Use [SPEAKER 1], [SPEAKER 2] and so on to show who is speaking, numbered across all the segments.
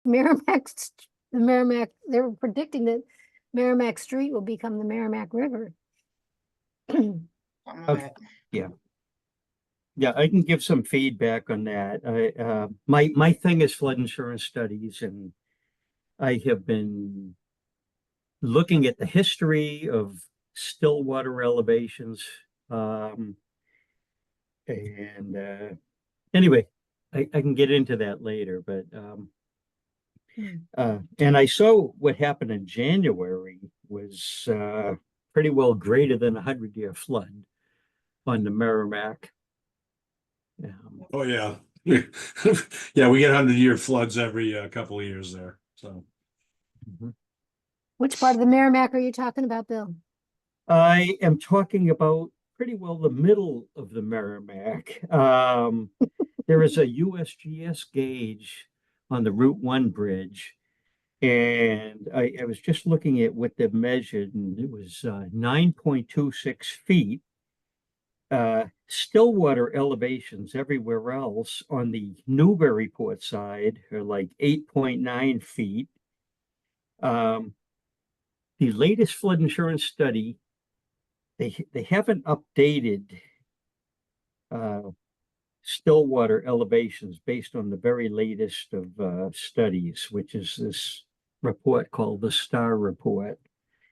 [SPEAKER 1] Merrimack, the Merrimack, they were predicting that Merrimack Street will become the Merrimack River.
[SPEAKER 2] Some of
[SPEAKER 3] Okay.
[SPEAKER 2] it.
[SPEAKER 3] Yeah. Yeah, I can give some feedback on that. My thing is flood insurance studies, and I have been looking at the history of still water elevations. Um, and anyway, I can get into that later, but and I saw what happened in January was pretty well greater than a 100-year flood on the Merrimack.
[SPEAKER 4] Oh yeah. Yeah, we get 100-year floods every couple of years there. So
[SPEAKER 3] Mhm.
[SPEAKER 1] Which part of the Merrimack are you talking about, Bill?
[SPEAKER 3] I am talking about pretty well the middle of the Merrimack. There is a USGS gauge on the Route 1 bridge, and I was just looking at what they've measured, and it was 9.26 feet. Stillwater elevations everywhere else on the Newburyport side are like 8.9 feet. Um, the latest flood insurance study, they haven't updated uh, Stillwater elevations based on the very latest of studies, which is this report called the Star Report.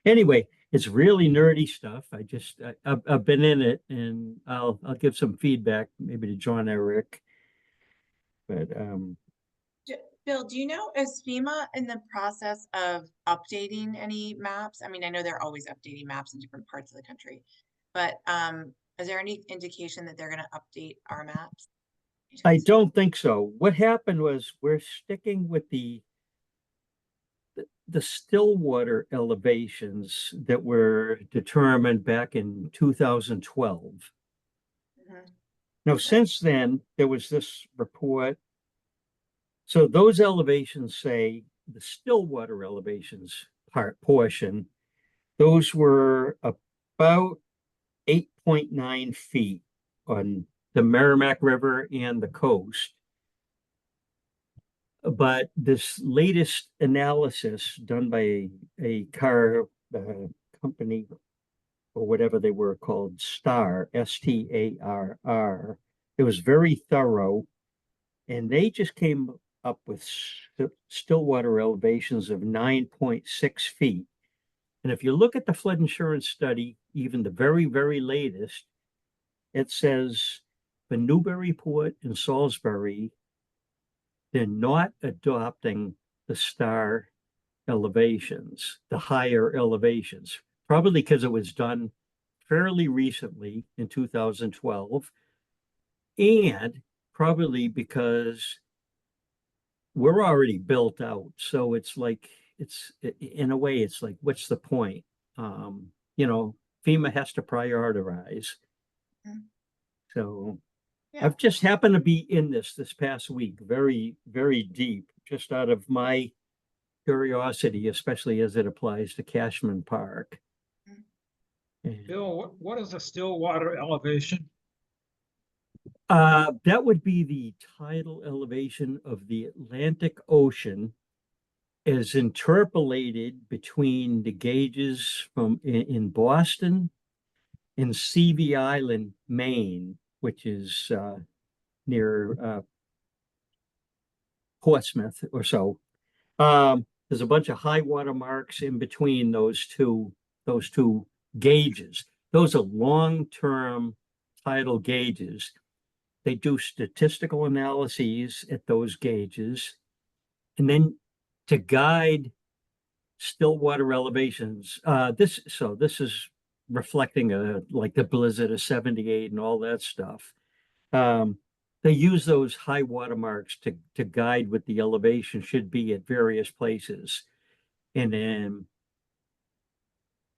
[SPEAKER 3] Anyway, it's really nerdy stuff. I've been in it, and I'll give some feedback maybe to John Eric. But
[SPEAKER 2] Bill, do you know, is FEMA in the process of updating any maps? I mean, I know they're always updating maps in different parts of the country, but is there any indication that they're going to update our maps?
[SPEAKER 3] I don't think so. What happened was we're sticking with the Stillwater elevations that were determined back in 2012.
[SPEAKER 2] Mhm.
[SPEAKER 3] Now, since then, there was this report. So those elevations say the Stillwater elevations portion, those were about 8.9 feet on the Merrimack River and the coast. But this latest analysis done by a car company or whatever they were called, Star, Starr, it was very thorough. And they just came up with Stillwater elevations of 9.6 feet. And if you look at the flood insurance study, even the very, very latest, it says for Newburyport and Salisbury, they're not adopting the Star elevations, the higher elevations, probably because it was done fairly recently in 2012, and probably because we're already built out. So it's like, it's in a way, it's like, what's the point? You know, FEMA has to prioritize.
[SPEAKER 2] Mhm.
[SPEAKER 3] So
[SPEAKER 2] Yeah.
[SPEAKER 3] I've just happened to be in this past week, very, very deep, just out of my curiosity, especially as it applies to Cashman Park.
[SPEAKER 2] Mhm.
[SPEAKER 3] And,
[SPEAKER 5] Bill, what is a still water elevation?
[SPEAKER 3] that would be the tidal elevation of the Atlantic Ocean as interpolated between the gauges from in Boston and Seavey Island, Maine, which is near Portsmouth or so. There's a bunch of high water marks in between those two gauges. Those are long-term tidal gauges. They do statistical analyses at those gauges, and then to guide still water elevations. This is reflecting like the blizzard of 78 and all that stuff. They use those high water marks to guide what the elevation should be at various places. And then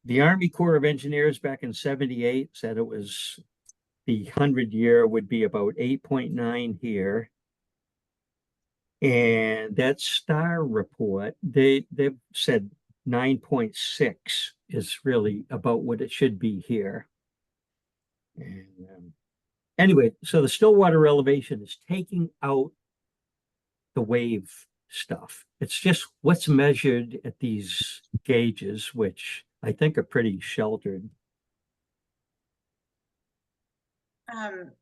[SPEAKER 3] the Army Corps of Engineers back in 78 said it was the 100-year would be about 8.9 here. And that Star report, they've said 9.6 is really about what it should be here. And anyway, so the Stillwater elevation is taking out the wave stuff. It's just what's measured at these gauges, which I think are pretty sheltered.
[SPEAKER 2] I'm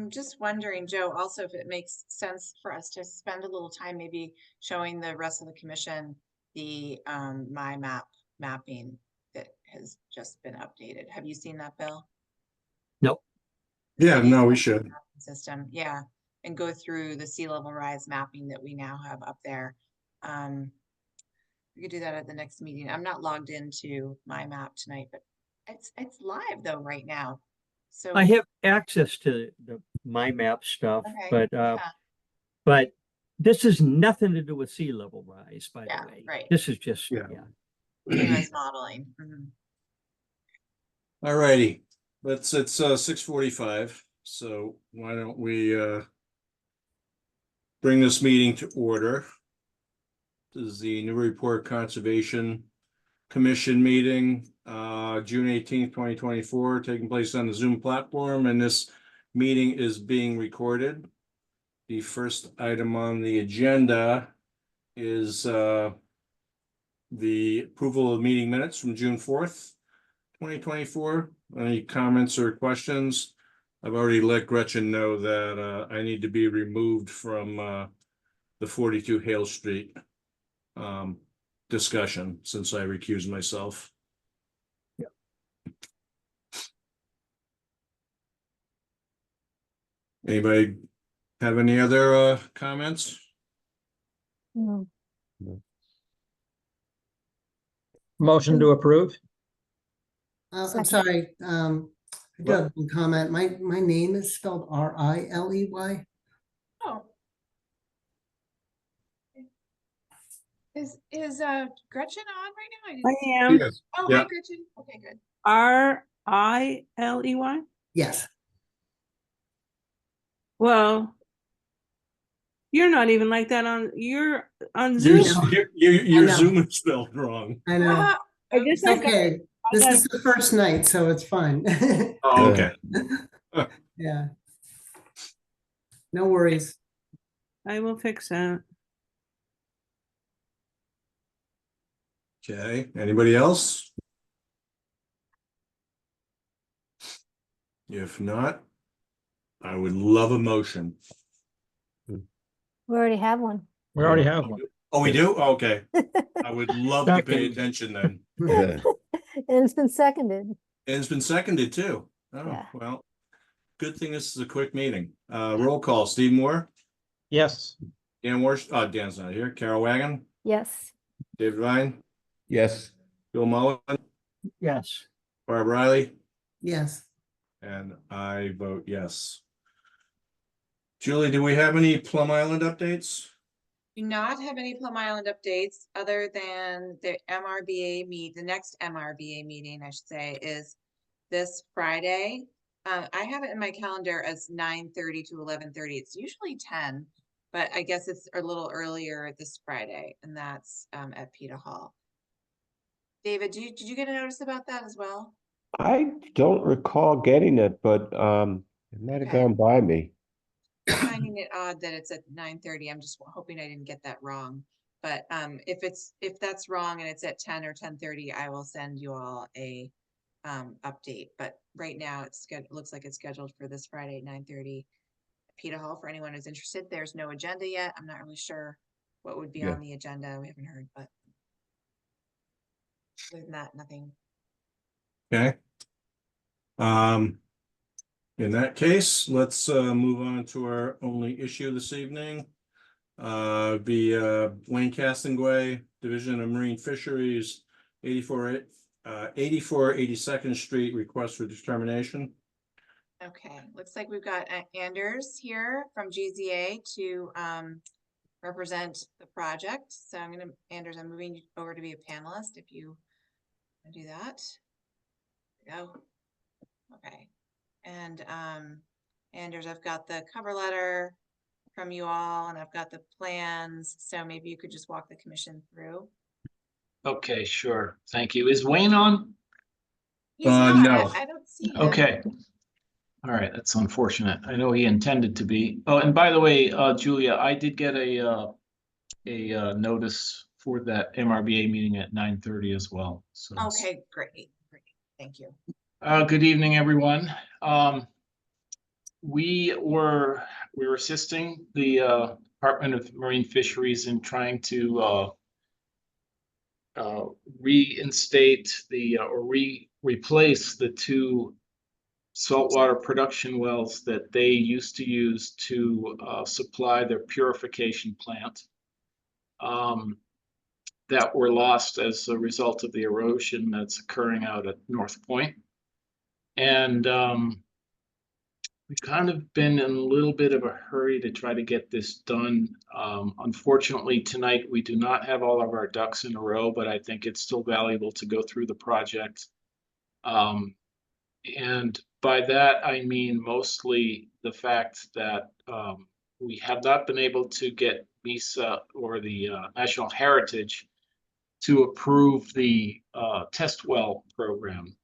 [SPEAKER 2] just wondering, Joe, also if it makes sense for us to spend a little time maybe showing the rest of the commission the my map mapping that has just been updated. Have you seen that, Bill?
[SPEAKER 3] Nope.
[SPEAKER 4] Yeah,
[SPEAKER 2] City's
[SPEAKER 4] no, we
[SPEAKER 2] mapping
[SPEAKER 4] should.
[SPEAKER 2] System, yeah, and go through the sea level rise mapping that we now have up there. We could do that at the next meeting. I'm not logged into my map tonight, but it's live though right now. So
[SPEAKER 3] I have access to the my map stuff,
[SPEAKER 2] okay,
[SPEAKER 3] but this has nothing to do with sea level rise, by
[SPEAKER 2] Yeah,
[SPEAKER 3] the way.
[SPEAKER 2] right.
[SPEAKER 3] This is just,
[SPEAKER 4] Yeah.
[SPEAKER 2] same as modeling.
[SPEAKER 4] All righty, it's 6:45, so why don't we bring this meeting to order. This is the Newburyport Conservation Commission meeting, June 18th, 2024, taking place on the Zoom platform, and this meeting is being recorded. The first item on the agenda is the approval of meeting minutes from June 4th, 2024. Any comments or questions? I've already let Gretchen know that I need to be removed from the 42 Hale Street discussion since I recused myself.
[SPEAKER 3] Yeah.
[SPEAKER 4] Anybody have any other comments?
[SPEAKER 1] No.
[SPEAKER 5] Motion to approve?
[SPEAKER 6] I'm
[SPEAKER 1] Second.
[SPEAKER 6] sorry, I do have one comment. My name is spelled Riley.
[SPEAKER 2] Oh. Is Gretchen on right now?
[SPEAKER 7] I
[SPEAKER 2] didn't see-
[SPEAKER 7] am
[SPEAKER 4] Yes.
[SPEAKER 2] Oh,
[SPEAKER 4] Yeah.
[SPEAKER 2] hi Gretchen. Okay, good.
[SPEAKER 7] Riley.
[SPEAKER 6] Yes,
[SPEAKER 7] Well, you're not even like that you're on
[SPEAKER 4] Your,
[SPEAKER 7] Zoom.
[SPEAKER 4] your
[SPEAKER 6] I know.
[SPEAKER 4] Zoom is spelled wrong.
[SPEAKER 6] I know.
[SPEAKER 7] I just
[SPEAKER 6] It's
[SPEAKER 7] like
[SPEAKER 6] okay. This is the first night, so it's fine.
[SPEAKER 4] Oh, okay.
[SPEAKER 6] Yeah. No worries.
[SPEAKER 7] I will fix that.
[SPEAKER 4] Okay, anybody else? If not, I would love a motion.
[SPEAKER 1] We already have one.
[SPEAKER 5] We already have one.
[SPEAKER 4] Oh, we do? Okay. I would love to pay
[SPEAKER 3] Second.
[SPEAKER 4] attention then.
[SPEAKER 1] And it's been seconded.
[SPEAKER 4] And it's been seconded too. Oh,
[SPEAKER 1] Yeah.
[SPEAKER 4] well, good thing this is a quick meeting. Roll call, Steve Moore,
[SPEAKER 5] Yes.
[SPEAKER 4] Dan Warsh, Dan's not here, Carol Wagon,
[SPEAKER 1] Yes.
[SPEAKER 4] David Ryan,
[SPEAKER 8] Yes.
[SPEAKER 4] Bill Mullen,
[SPEAKER 3] yes.
[SPEAKER 4] Barb Riley,
[SPEAKER 6] Yes.
[SPEAKER 4] and I vote yes. Julie, do we have any Plum Island updates?
[SPEAKER 2] Do not have any Plum Island updates other than the the next MRBA meeting, I should say, is this Friday. I have it in my calendar as 9:30 to 11:30. It's usually 10, but I guess it's a little earlier this Friday, and that's at Peta Hall. David, did you get a notice about that as well?
[SPEAKER 8] I don't recall getting it, but it might have
[SPEAKER 2] Okay.
[SPEAKER 8] gone by me.
[SPEAKER 2] I'm finding it odd that it's at 9:30. I'm just hoping I didn't get that wrong. But if that's wrong and it's at 10 or 10:30, I will send you all a update. But right now looks like it's scheduled for this Friday at 9:30 at Peta Hall for anyone who's interested. There's no agenda yet. I'm not really sure what would be
[SPEAKER 8] Yeah.
[SPEAKER 2] on the agenda. We haven't heard, but other than that, nothing.
[SPEAKER 4] Okay. In that case, let's move on to our only issue this evening. Wayne Castonguay, Division of Marine Fisheries, 82nd Street, request for determination.
[SPEAKER 2] Okay, looks like we've got Anders here from GZA to represent the project. So Anders, I'm moving you over to be a panelist if you want to do that. Go. Okay. And Anders, I've got the cover letter from you all and I've got the plans. So maybe you could just walk the commission through.
[SPEAKER 9] Okay, sure. Thank you. Is Wayne on?
[SPEAKER 2] He's not.
[SPEAKER 4] No.
[SPEAKER 2] I don't see him.
[SPEAKER 9] Okay. All right, that's unfortunate. I know he intended to be. Oh, and by the way, Julia, I did get a notice for that MRBA meeting at 9:30 as well. So,
[SPEAKER 2] Okay, great, great. Thank you.
[SPEAKER 9] good evening, everyone. We were assisting the Department of Marine Fisheries in trying to reinstate or replace the two saltwater production wells that they used to use to supply their purification plant, that were lost as a result of the erosion that's occurring out at North Point. And we've kind of been in a little bit of a hurry to try to get this done. Unfortunately, tonight we do not have all of our ducks in a row, but I think it's still valuable to go through the project. And by that, I mean mostly the fact that we have not been able to get MISA or the National Heritage to approve the test well program.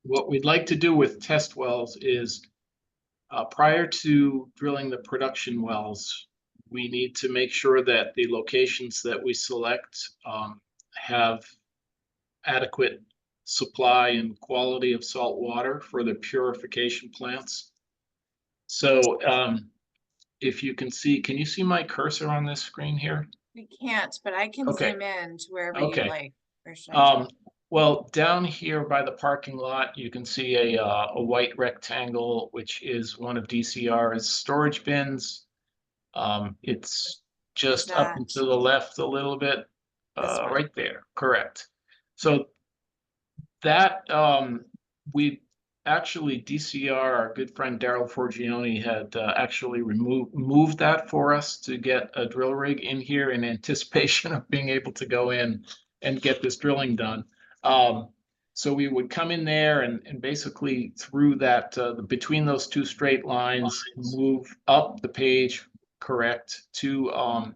[SPEAKER 9] What we'd like to do with test wells is prior to drilling the production wells, we need to make sure that the locations that we select have adequate supply and quality of salt water for the purification plants. So if you can see, can you see my cursor on this screen here?
[SPEAKER 2] We can't, but I can
[SPEAKER 9] Okay.
[SPEAKER 2] zoom in to wherever
[SPEAKER 9] Okay.
[SPEAKER 2] you like. Where should I?
[SPEAKER 9] Well, down here by the parking lot, you can see a white rectangle, which is one of DCR's storage bins. It's just up
[SPEAKER 2] that
[SPEAKER 9] and to the left a little bit,
[SPEAKER 2] this one?
[SPEAKER 9] right there, correct. So that we actually DCR, our good friend Daryl Forgione had actually moved that for us to get a drill rig in here in anticipation of being able to go in and get this drilling done. So we would come in there and basically through that between those two straight lines, move up the page, correct, to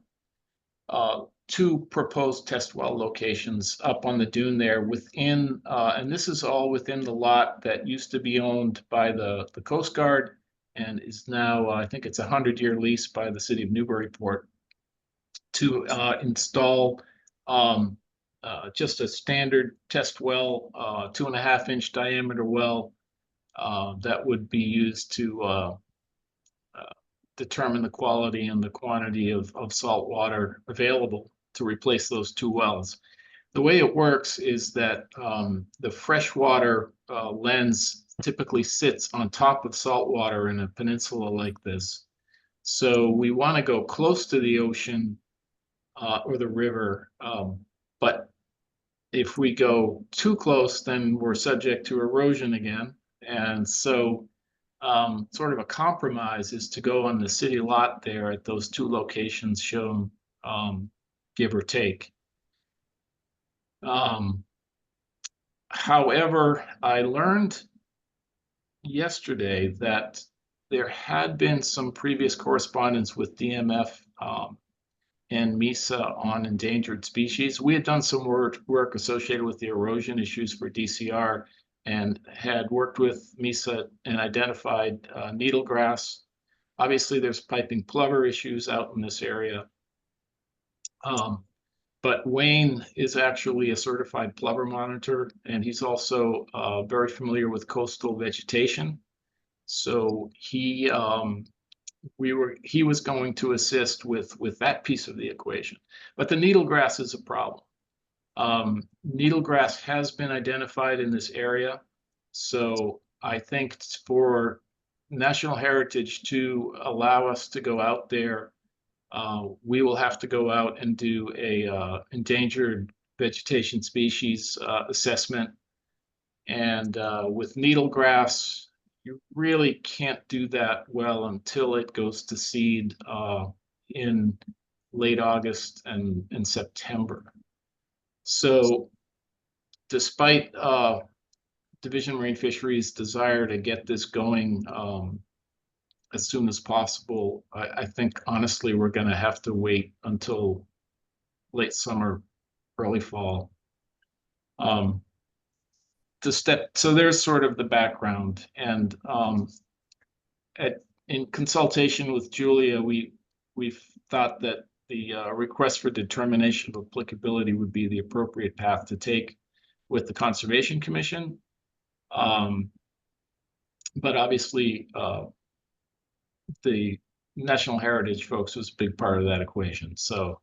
[SPEAKER 9] two proposed test well locations up on the dune there within, and this is all within the lot that used to be owned by the Coast Guard and is now, I think it's a 100-year lease by the city of Newburyport to install just a standard test well, 2.5-inch diameter well that would be used to determine the quality and the quantity of salt water available to replace those two wells. The way it works is that the freshwater lens typically sits on top of salt water in a peninsula like this. So we want to go close to the ocean or the river, but if we go too close, then we're subject to erosion again. And so sort of a compromise is to go on the city lot there at those two locations shown, give or take. However, I learned yesterday that there had been some previous correspondence with DMF and MISA on endangered species. We had done some work associated with the erosion issues for DCR and had worked with MISA and identified needlegrass. Obviously, there's piping plover issues out in this area. But Wayne is actually a certified plover monitor, and he's also very familiar with coastal vegetation. So he was going to assist with that piece of the equation. But the needlegrass is a problem. Needlegrass has been identified in this area. So I think for National Heritage to allow us to go out there, we will have to go out and do a endangered vegetation species assessment. And with needlegrass, you really can't do that well until it goes to seed in late August and September. So despite Division of Marine Fisheries' desire to get this going as soon as possible, I think honestly we're going to have to wait until late summer, early fall. so there's sort of the background, and in consultation with Julia, we've thought that the request for determination of applicability would be the appropriate path to take with the Conservation Commission. But obviously, the National Heritage folks was a big part of that equation. So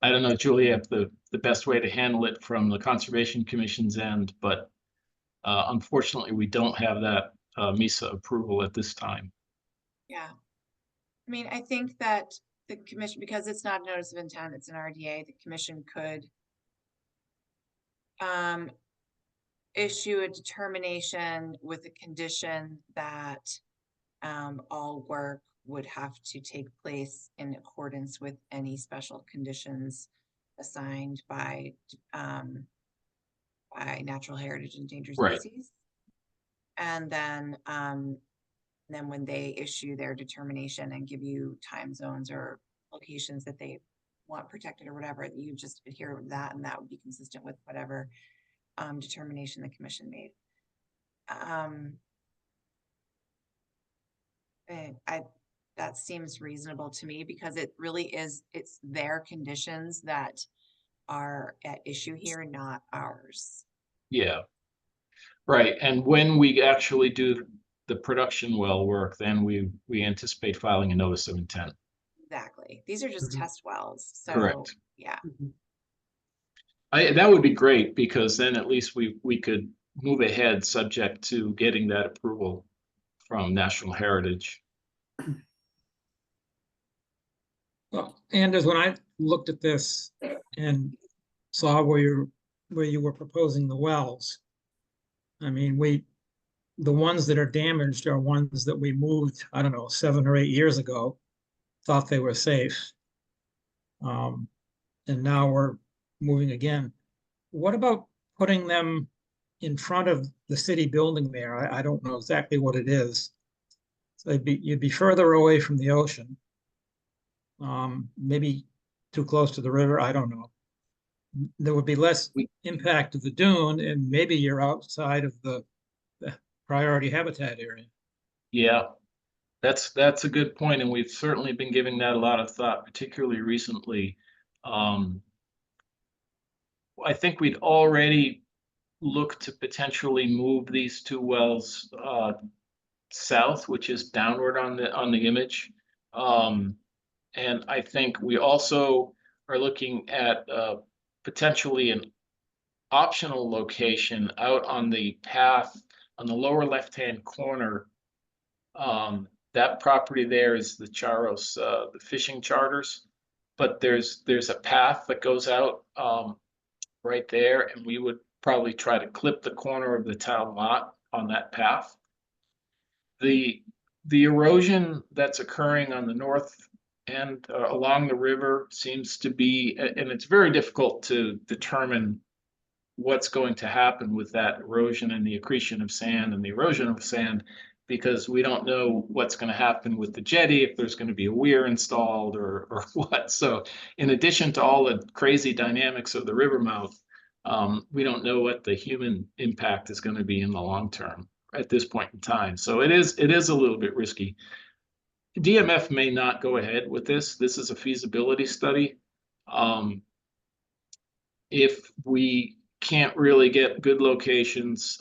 [SPEAKER 9] I don't know, Julia, if the best way to handle it from the Conservation Commission's end, but unfortunately, we don't have that MISA approval at this time.
[SPEAKER 2] Yeah. I mean, I think that the commission, because it's not a notice of intent, it's an RDA, the commission could issue a determination with the condition that all work would have to take place in accordance with any special conditions assigned by natural heritage and endangered
[SPEAKER 9] Right.
[SPEAKER 2] species. And then when they issue their determination and give you time zones or locations that they want protected or whatever, you just adhere to that, and that would be consistent with whatever determination the commission made. That seems reasonable to me, because it really is, it's their conditions that are at issue here, not ours.
[SPEAKER 9] Yeah. Right. And when we actually do the production well work, then we anticipate filing a notice of intent.
[SPEAKER 2] Exactly. These are just
[SPEAKER 6] Mhm.
[SPEAKER 2] test wells. So
[SPEAKER 9] Correct.
[SPEAKER 2] yeah.
[SPEAKER 9] That would be great, because then at least we could move ahead subject to getting that approval from National Heritage.
[SPEAKER 5] Well, Anders, when I looked at this and saw where you were proposing the wells, I mean, the ones that are damaged are ones that we moved, I don't know, 7 or 8 years ago, thought they were safe. And now we're moving again. What about putting them in front of the city building there? I don't know exactly what it is. So you'd be further away from the ocean. Maybe too close to the river, I don't know. There would be less impact of the dune, and maybe you're outside of the priority habitat area.
[SPEAKER 9] Yeah, that's a good point, and we've certainly been giving that a lot of thought, particularly recently. I think we'd already looked to potentially move these 2 wells south, which is downward on the image. And I think we also are looking at potentially an optional location out on the path on the lower left-hand corner. That property there is the Charos, the fishing charters, but there's a path that goes out right there, and we would probably try to clip the corner of the town lot on that path. The erosion that's occurring on the north end along the river seems to be, and it's very difficult to determine what's going to happen with that erosion and the accretion of sand and the erosion of sand, because we don't know what's going to happen with the jetty, if there's going to be a weir installed or what. So in addition to all the crazy dynamics of the river mouth, we don't know what the human impact is going to be in the long term at this point in time. So it is a little bit risky. DMF may not go ahead with this. This is a feasibility study. If we can't really get good locations,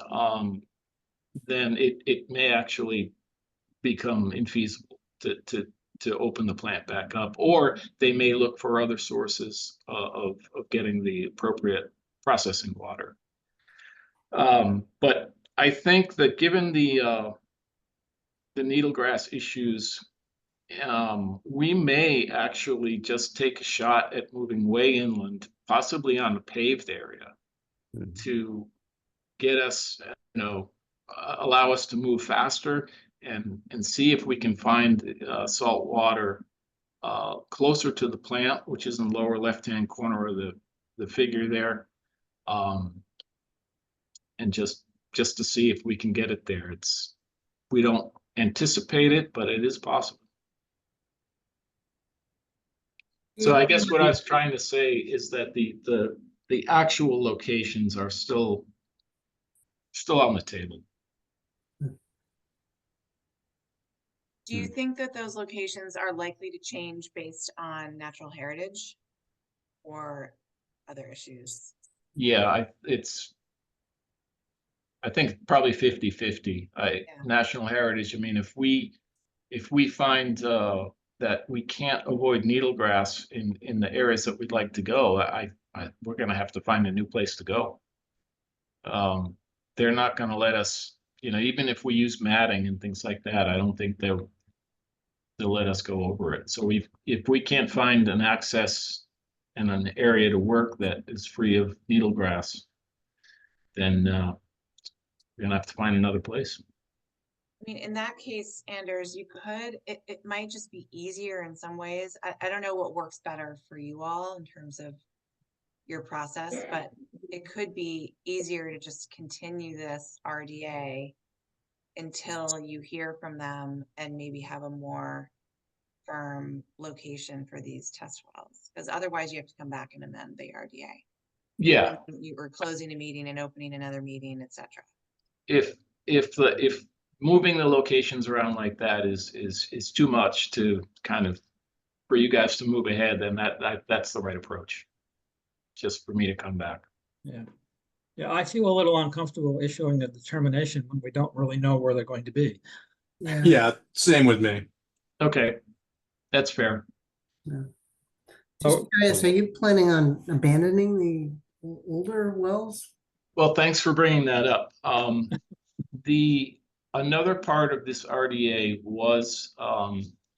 [SPEAKER 9] then it may actually become infeasible to open the plant back up, or they may look for other sources of getting the appropriate processing water. But I think that given the needlegrass issues, we may actually just take a shot at moving way inland, possibly on a paved area, to get us, allow us to move faster and see if we can find salt water closer to the plant, which is in the lower left-hand corner of the figure there, and just to see if we can get it there. We don't anticipate it, but it is possible. So I guess what I was trying to say is that the actual locations are still still on the table.
[SPEAKER 2] Do you think that those locations are likely to change based on natural heritage or other issues?
[SPEAKER 9] Yeah, I think probably 50-50. National heritage, I mean, if we find that we can't avoid needlegrass in the areas that we'd like to go, we're gonna have to find a new place to go. They're not gonna let us, even if we use matting and things like that, I don't think they'll let us go over it. So if we can't find an access and an area to work that is free of needlegrass, then we're gonna have to find another place.
[SPEAKER 2] I mean, in that case, Anders, it might just be easier in some ways. I don't know what works better for you all in terms of your process, but it could be easier to just continue this RDA until you hear from them and maybe have a more firm location for these test wells. Because otherwise you have to come back and amend the RDA.
[SPEAKER 9] Yeah,
[SPEAKER 2] You were closing a meeting and opening another meeting, etc.
[SPEAKER 9] if moving the locations around like that is too much to kind of for you guys to move ahead, then that's the right approach. Just for me to come back.
[SPEAKER 5] Yeah. Yeah, I feel a little uncomfortable issuing a determination when we don't really know where they're going to be.
[SPEAKER 6] Yeah.
[SPEAKER 4] Yeah, same with me.
[SPEAKER 9] Okay, that's fair.
[SPEAKER 6] Just
[SPEAKER 5] Oh.
[SPEAKER 6] curious, are you planning on abandoning the older wells?
[SPEAKER 9] Well, thanks for bringing that up. Another part of this RDA was,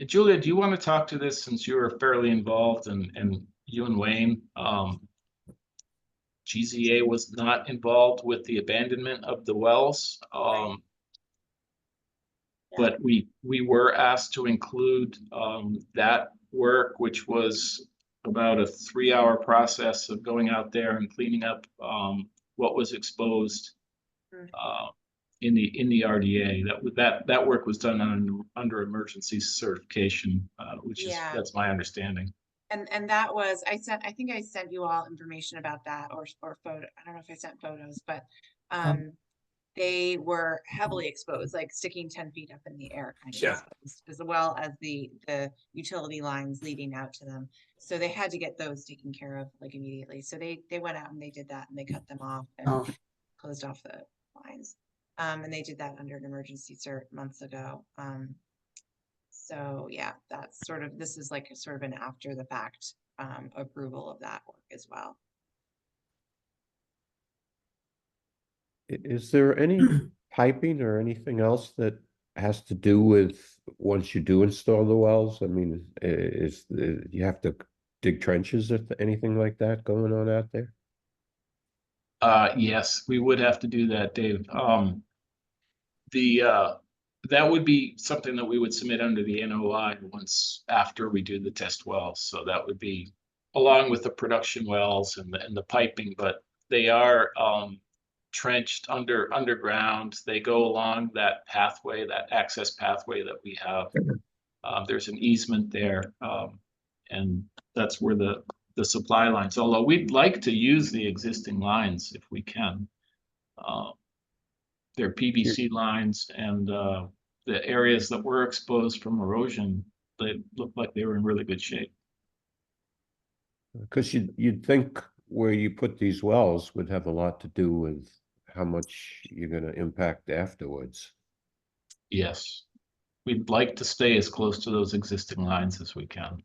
[SPEAKER 9] Julia, do you want to talk to this since you were fairly involved and you and Wayne? GZA was not involved with the abandonment of the wells. But we were asked to include that work, which was about a 3-hour process of going out there and cleaning up what was exposed in the RDA. That work was done under emergency certification, that's my understanding.
[SPEAKER 2] And that was, I think I sent you all information about that or photo. I don't know if I sent photos, but they were heavily exposed, like sticking 10 feet up in the air kind of exposed, as well as the utility lines leading out to them. So they had to get those taken care of like immediately. So they went out and they did that and they cut them off and closed off the lines. And they did that under an emergency cert months ago. So yeah, this is like sort of an after the fact approval of that work as well.
[SPEAKER 8] Is there any piping or anything else that has to do with once you do install the wells? I mean, you have to dig trenches or anything like that going on out there?
[SPEAKER 9] Yes, we would have to do that, Dave. That would be something that we would submit under the NOI once after we do the test wells. So that would be along with the production wells and the piping, but they are trenched underground. They go along that pathway, that access pathway that we have. There's an easement there, and that's where the supply lines. Although we'd like to use the existing lines if we can. They're PVC lines, and the areas that were exposed from erosion, they looked like they were in really good shape.
[SPEAKER 8] Because you'd think where you put these wells would have a lot to do with how much you're going to impact afterwards.
[SPEAKER 9] Yes, we'd like to stay as close to those existing lines as we can.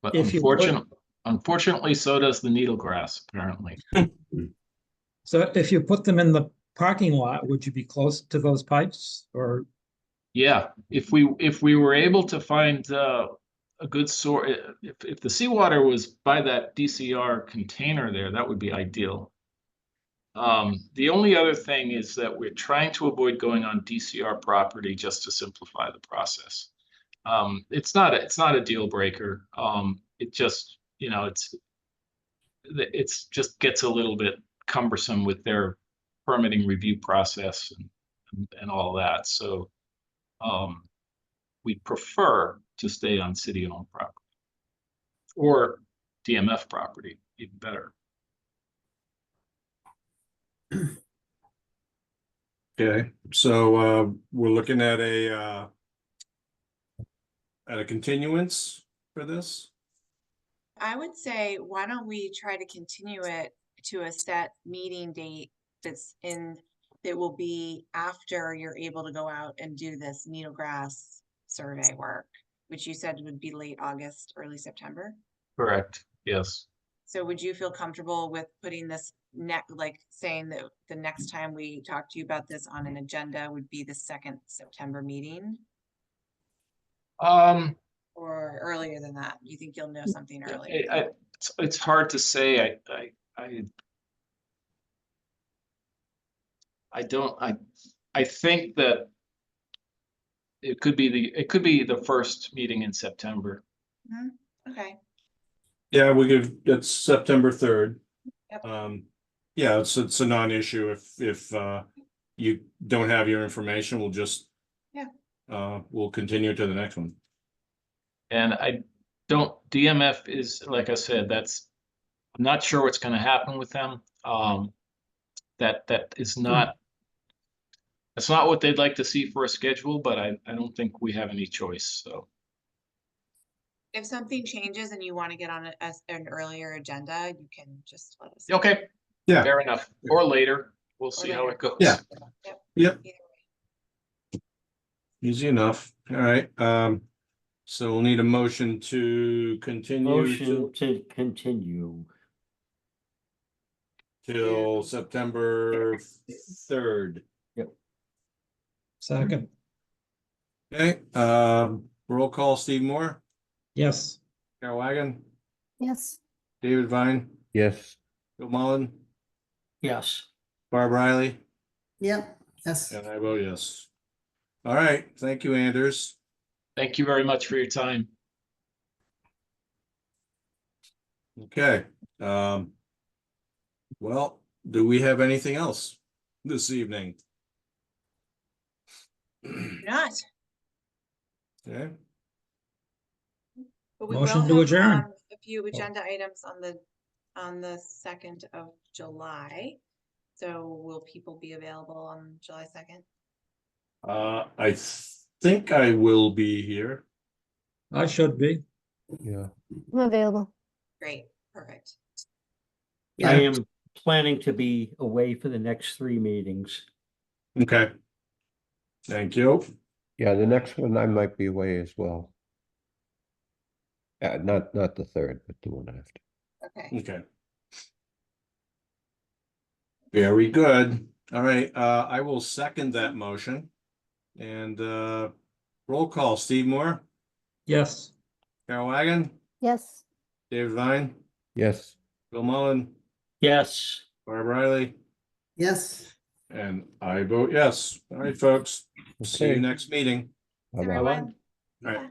[SPEAKER 9] But unfortunately, so does the needlegrass, apparently.
[SPEAKER 5] So if you put them in the parking lot, would you be close to those pipes or?
[SPEAKER 9] Yeah, if we were able to find a good source, if the seawater was by that DCR container there, that would be ideal. The only other thing is that we're trying to avoid going on DCR property just to simplify the process. It's not a deal breaker. It just, it's just gets a little bit cumbersome with their permitting review process and all that. So we prefer to stay on city-owned property or DMF property, even better.
[SPEAKER 4] Okay, so we're looking at a continuance for this.
[SPEAKER 2] I would say, why don't we try to continue it to a set meeting date that will be after you're able to go out and do this needle grass survey work, which you said would be late August, early September.
[SPEAKER 9] Correct, yes.
[SPEAKER 2] So would you feel comfortable with putting this like saying that the next time we talk to you about this on an agenda would be the 2nd September meeting? Or earlier than that? You think you'll know something earlier?
[SPEAKER 9] It's hard to say. I think that it could be the first meeting in September.
[SPEAKER 2] Okay.
[SPEAKER 4] Yeah, it's September 3rd.
[SPEAKER 2] Yep.
[SPEAKER 4] Yeah, it's a non-issue if you don't have your information, we'll just.
[SPEAKER 2] Yeah.
[SPEAKER 4] We'll continue to the next one.
[SPEAKER 9] And DMF is, like I said, I'm not sure what's gonna happen with them. That is not, that's not what they'd like to see for a schedule, but I don't think we have any choice, so.
[SPEAKER 2] If something changes and you want to get on an earlier agenda, you can just let us know.
[SPEAKER 9] Okay,
[SPEAKER 4] Yeah.
[SPEAKER 9] fair enough. Or later, we'll see how
[SPEAKER 2] later.
[SPEAKER 9] it goes.
[SPEAKER 4] Yeah.
[SPEAKER 2] Yep.
[SPEAKER 4] Yep.
[SPEAKER 2] Either way.
[SPEAKER 4] Easy enough. All right. So we'll need a motion to continue
[SPEAKER 3] Motion to continue.
[SPEAKER 4] till September 3rd.
[SPEAKER 5] Second,
[SPEAKER 4] Okay, roll call, Steve Moore,
[SPEAKER 5] yes.
[SPEAKER 4] Carol Wagon,
[SPEAKER 1] Yes,
[SPEAKER 4] David Vine,
[SPEAKER 8] Yes,
[SPEAKER 4] Bill Mullen,
[SPEAKER 3] Yes.
[SPEAKER 4] Barb Riley,
[SPEAKER 6] Yep, yes.
[SPEAKER 4] and I vote yes. All right, thank you, Anders.
[SPEAKER 9] Thank you very much for your time.
[SPEAKER 4] Okay, well, do we have anything else this evening?
[SPEAKER 2] Not.
[SPEAKER 4] Okay,
[SPEAKER 2] But we
[SPEAKER 5] Motion
[SPEAKER 2] will
[SPEAKER 5] to
[SPEAKER 2] have,
[SPEAKER 5] adjourn.
[SPEAKER 2] a few agenda items on the 2nd of July. So will people be available on July 2nd?
[SPEAKER 4] I think I will be here.
[SPEAKER 5] I should be.
[SPEAKER 8] yeah.
[SPEAKER 1] I'm available.
[SPEAKER 2] Great, perfect.
[SPEAKER 3] I
[SPEAKER 6] Yeah,
[SPEAKER 3] am planning to be away for the next 3 meetings.
[SPEAKER 4] Okay. Thank you.
[SPEAKER 8] Yeah, the next one I might be away as well. Not the 3rd, but the one after.
[SPEAKER 2] Okay.
[SPEAKER 4] Okay. Very good. All right, I will second that motion. And roll call, Steve Moore,
[SPEAKER 5] Yes.
[SPEAKER 4] Carol Wagon,
[SPEAKER 1] Yes.
[SPEAKER 4] David Vine,
[SPEAKER 8] Yes.
[SPEAKER 4] Bill Mullen,
[SPEAKER 3] Yes.
[SPEAKER 4] Barb Riley,
[SPEAKER 6] yes.
[SPEAKER 4] and I vote yes. All right, folks. See you
[SPEAKER 8] Okay.
[SPEAKER 4] next meeting.
[SPEAKER 8] Bye-bye.
[SPEAKER 2] Everyone.
[SPEAKER 4] All right.
[SPEAKER 2] Yeah.